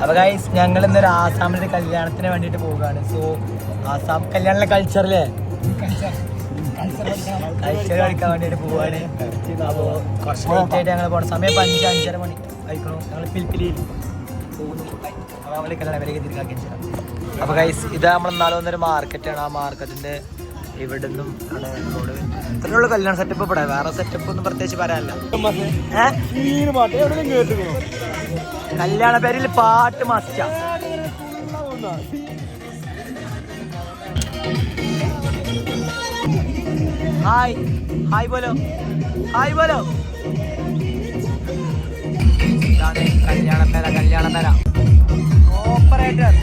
അപ്പൊ ഗൈസ് ഞങ്ങൾ ഇന്നൊരു ആസാമിന്റെ കല്യാണത്തിന് വേണ്ടിട്ട് പോവുകയാണ്. സോ ആസാം കല്യാണ കൾച്ചറിലെ കൾച്ചർ കളിക്കാൻ വേണ്ടിട്ട് പോവാണ്. അപ്പോ കുറച്ച് ലേറ്റ് ആയിട്ട് ഞങ്ങൾ പോകണം. സമയം 5-5:30 മണി കഴിക്കണു. ഞങ്ങൾ പിൽപ്പിലിയിൽ പോകുന്നു. അപ്പൊ ഗൈസ് ഇത് നമ്മൾ നാളെ വന്നൊരു മാർക്കറ്റാണ്. ആ മാർക്കറ്റിന്റെ ഇവിടെ നിന്നും ഇത്രയുള്ള കല്യാണ സെറ്റപ്പ് ഇവിടെ വേറെ സെറ്റപ്പ് ഒന്നും പ്രത്യേകിച്ച് പറയാനില്ല. കല്യാണ പേരിൽ പാട്ട് മസ്റ്റാ. ഹായ് ഹായ് ബോലോ ഹായ് ബോലോ. ഇതാണ് കല്യാണപ്പേര ഓപ്പറേറ്റർ.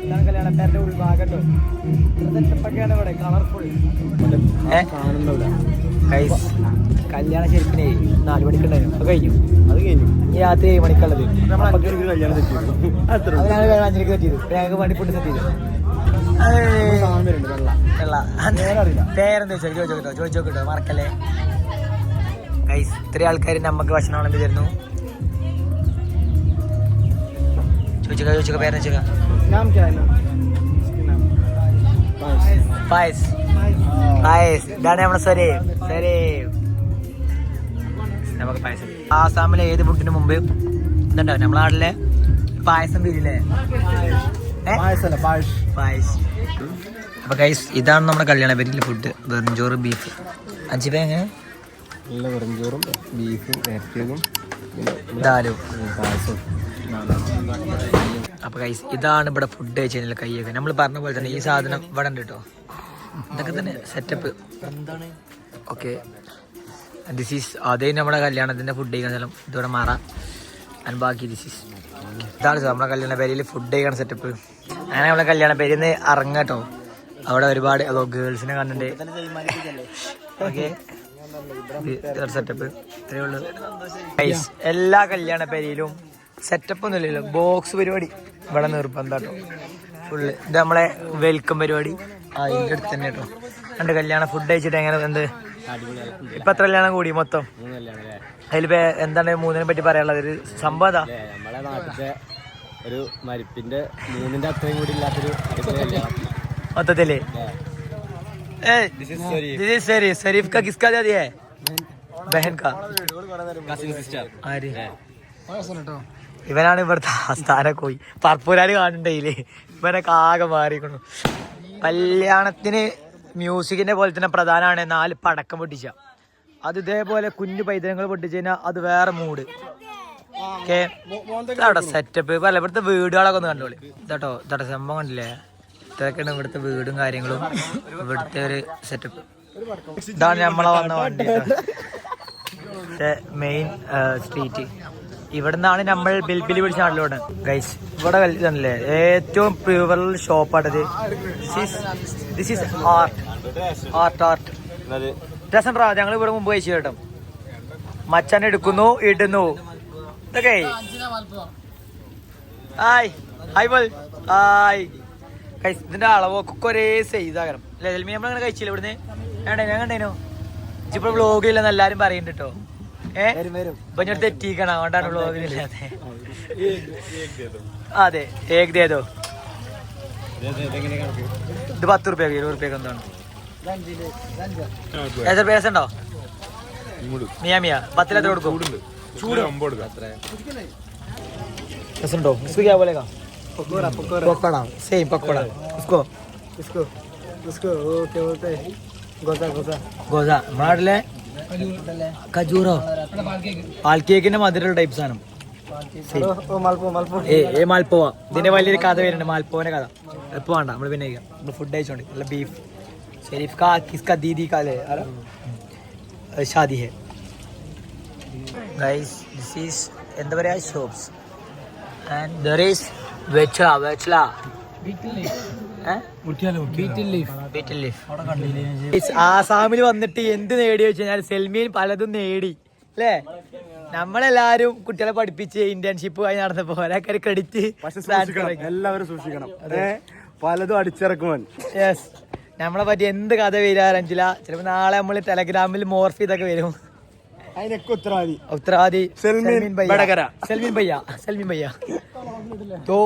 ഇതാണ് കല്യാണപ്പേരുടെ ഉൾഭാഗട്ടോ. സെറ്റപ്പൊക്കെയാണ് ഇവിടെ കളർഫുൾ. കല്യാണം ശരിക്കിനെ 4 മണിക്കുണ്ടായിരുന്നു. അത് കഴിഞ്ഞു ഈ രാത്രി 7 മണിക്കുള്ളത്. 5:30 തെറ്റിയത്. ഞങ്ങൾക്ക് വേണ്ടി ഫുഡ് സെറ്റ് ചെയ്തു. പേരെന്താ ചോദിച്ചോക്കിട്ടോ മറക്കല്ലേ ഗൈസ്. ഇത്രയും ആൾക്കാർ നമുക്ക് ഭക്ഷണം വേണ്ടി തരുന്നു. ചോദിച്ചോക്ക പേരെന്ന് വെച്ചോക്ക. പായസ് പായസ് ഇതാണ് നമ്മളെ സ്വരേവ്. നമുക്ക് പായസം. ആസാമിലെ ഏത് ഫുഡിന് മുമ്പ് ഇതുണ്ടാവും നമ്മളെ നാട്ടിലെ പായസം തീരില്ലേ? പായസ്. അപ്പൊ ഗൈസ് ഇതാണ് നമ്മുടെ കല്യാണ പേരിലെ ഫുഡ്. വെറുംചോറ് ബീഫ് 5 പേര് എങ്ങനെ നല്ല വെറുംചോറും ബീഫും ഇറച്ചിയതും ദാലും പായസവും. അപ്പൊ ഗൈസ് ഇതാണ് ഇവിടെ ഫുഡ് കഴിച്ചതിനുള്ള കൈയൊക്കെ. നമ്മൾ പറഞ്ഞ പോലെ തന്നെ ഈ സാധനം ഇവിടെ ഉണ്ട് കേട്ടോ. ഇതൊക്കെ തന്നെ സെറ്റപ്പ് എന്താണ്. ഓക്കെ ദിസ് ഈസ് അതേ നമ്മുടെ കല്യാണത്തിന്റെ ഫുഡ് കഴിക്കുന്ന സ്ഥലം. ഇതോടെ മാറാം. ആൻഡ് ബാക്കി ദിസ് ഈസ് ഇതാണ് നമ്മുടെ കല്യാണ പേരിൽ ഫുഡ് കഴിക്കുന്ന സെറ്റപ്പ്. അങ്ങനെ നമ്മുടെ കല്യാണ പേരിൽ നിന്ന് ഇറങ്ങട്ടോ. അവിടെ ഒരുപാട് ഗേൾസിനെ കണ്ടിട്ടുണ്ട്. ഓക്കെ സെറ്റപ്പ് ഇത്രയേ ഉള്ളൂ. എല്ലാ കല്യാണ പേരിലും സെറ്റപ്പ് ഒന്നും ഇല്ലല്ലോ. ബോക്സ് പരിപാടി ഇവിടെ നിർബന്ധം കേട്ടോ ഫുള്ള്. ഇത് നമ്മളെ വെൽക്കം പരിപാടി ഇതിൻ്റെ അടുത്ത് തന്നെ കേട്ടോ. രണ്ട് കല്യാണം ഫുഡ് കഴിച്ചിട്ട് എങ്ങനെ എന്ത് ഇപ്പൊ എത്ര കല്യാണം കൂടി മൊത്തം? അതിലിപ്പോ എന്താണ് 3-നെ പറ്റി പറയാനുള്ളത്? ഒരു സംഭവം അതാ നമ്മളെ നാട്ടിലെ ഒരു മരിപ്പിന്റെ 3-ന്റെ അത്രയും കൂടി ഇല്ലാത്തൊരു മൊത്തത്തില്. शरीफ का किसका दादी है? बहन का. ഇവനാണ് ഇവിടുത്തെ ആസ്ഥാനം. പോയി പർപ്പൂരാല് കാണുന്നുണ്ടെങ്കിലേ ഇവനൊക്കെ ആകെ മാറിക്കണു. കല്യാണത്തിന് മ്യൂസിക്കിന്റെ പോലെ തന്നെ പ്രധാനമാണ് 4 പടക്കം പൊട്ടിച്ച. അത് ഇതേപോലെ കുഞ്ഞു പൈതങ്ങൾ പൊട്ടിച്ചു കഴിഞ്ഞാൽ അത് വേറെ മൂഡ്. ഓക്കെ അവിടെ സെറ്റപ്പ് അല്ല. ഇവിടുത്തെ വീടുകളൊക്കെ ഒന്ന് കണ്ടോളി. ഇതാട്ടോ സംഭവം കണ്ടില്ലേ? ഇതൊക്കെയാണ് ഇവിടുത്തെ വീടും കാര്യങ്ങളും ഇവിടുത്തെ ഒരു സെറ്റപ്പ്. ഇതാണ് നമ്മളെ വന്ന വണ്ടി മെയിൻ സ്ട്രീറ്റ്. ഇവിടെ നിന്നാണ് നമ്മൾ ബിൽബിലി പിടിച്ച നാട്ടിലോട്ട് ഗൈസ്. ഇവിടെ കല്ലേ ഏറ്റവും പ്യൂവർ ഷോപ്പാണിത്. ദിസ് ഈസ് ആർട്ട് രസം. ഞങ്ങൾ ഇവിടെ മുമ്പ് കഴിച്ചു കേട്ടോ. മച്ചാൻ എടുക്കുന്നു ഇടുന്നു. ഇതൊക്കെ hi hi ball hi guys. ഇതിന്റെ അളവൊക്കെ ഒരേ സൈസാകണം അല്ലെ? നമ്മളങ്ങനെ കഴിച്ചില്ല ഇവിടുന്ന്. ഞാൻ കണ്ടേനോ ഇപ്പൊ വ്ളോഗില്ലെന്ന് എല്ലാരും പറയുന്നുണ്ട് കേട്ടോ. ഇപ്പൊ ഞാൻ തെറ്റിക്കണം അതുകൊണ്ടാണ് വ്ളോഗിലില്ലാതെ. അതെ ഏക് ദേദോ. ഇത് 10 രൂപയ്ക്ക് 20 രൂപയ്ക്ക് എന്താണ് പേസ ഉണ്ടോ? മിയ 10 എത്ര കൊടുക്കും? രസമുണ്ടോ? क्या बोलेगा? पकौड़ा सेम पकौड़ा. उसको क्या बोलते हैं? गोजा നാട്ടിലെ खजूरो പാൽ കേക്കിന്റെ മധുരമുള്ള ടൈപ്പ് സാധനം. മാൽപ്പോവ. ഇതിന്റെ വലിയൊരു കഥ വരുന്നുണ്ട് മാൽപ്പോവന്റെ കഥ. എപ്പോ വേണ്ട നമ്മള് പിന്നെ ഫുഡ് കഴിച്ചോണ്ട് നല്ല ബീഫ്. ഷെരീഫ് കാ കിസ്കാ ദീദി കാലേ ഷാദി ഹെ ഗൈസ്. ദിസ് ഈസ് എന്താ പറയാ ഷോപ്സ്. ആൻഡ് ദർ ഈസ് ആസാമിൽ വന്നിട്ട് എന്ത് നേടി വെച്ച് കഴിഞ്ഞാൽ സെൽമീൻ പലതും നേടി അല്ലേ? നമ്മളെല്ലാരും കുട്ടികളെ പഠിപ്പിച്ച് ഇന്റേൺഷിപ്പ് ആയി നടന്നപ്പോ ഒരാൾക്കാർ ക്രെഡിറ്റ് എല്ലാവരും സൂക്ഷിക്കണം. പലതും അടിച്ചിറക്കുവാൻ. യെസ് നമ്മളെ പറ്റി എന്ത് കഥ വരാറഞ്ചില്ല. ചിലപ്പോ നാളെ നമ്മള് ടെലഗ്രാമിൽ മോർഫ് ഇതൊക്കെ വരും. അതിനൊക്കെ ഉത്തരവാദി ഉത്തരവാദി സൽമീൻ വടകര. സൽമീൻ ഭയ്യ തോ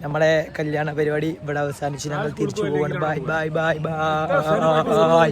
നമ്മളെ കല്യാണ പരിപാടി ഇവിടെ അവസാനിച്ച് ഞങ്ങൾ തിരിച്ചു പോവാണ്. Bye bye bye bye.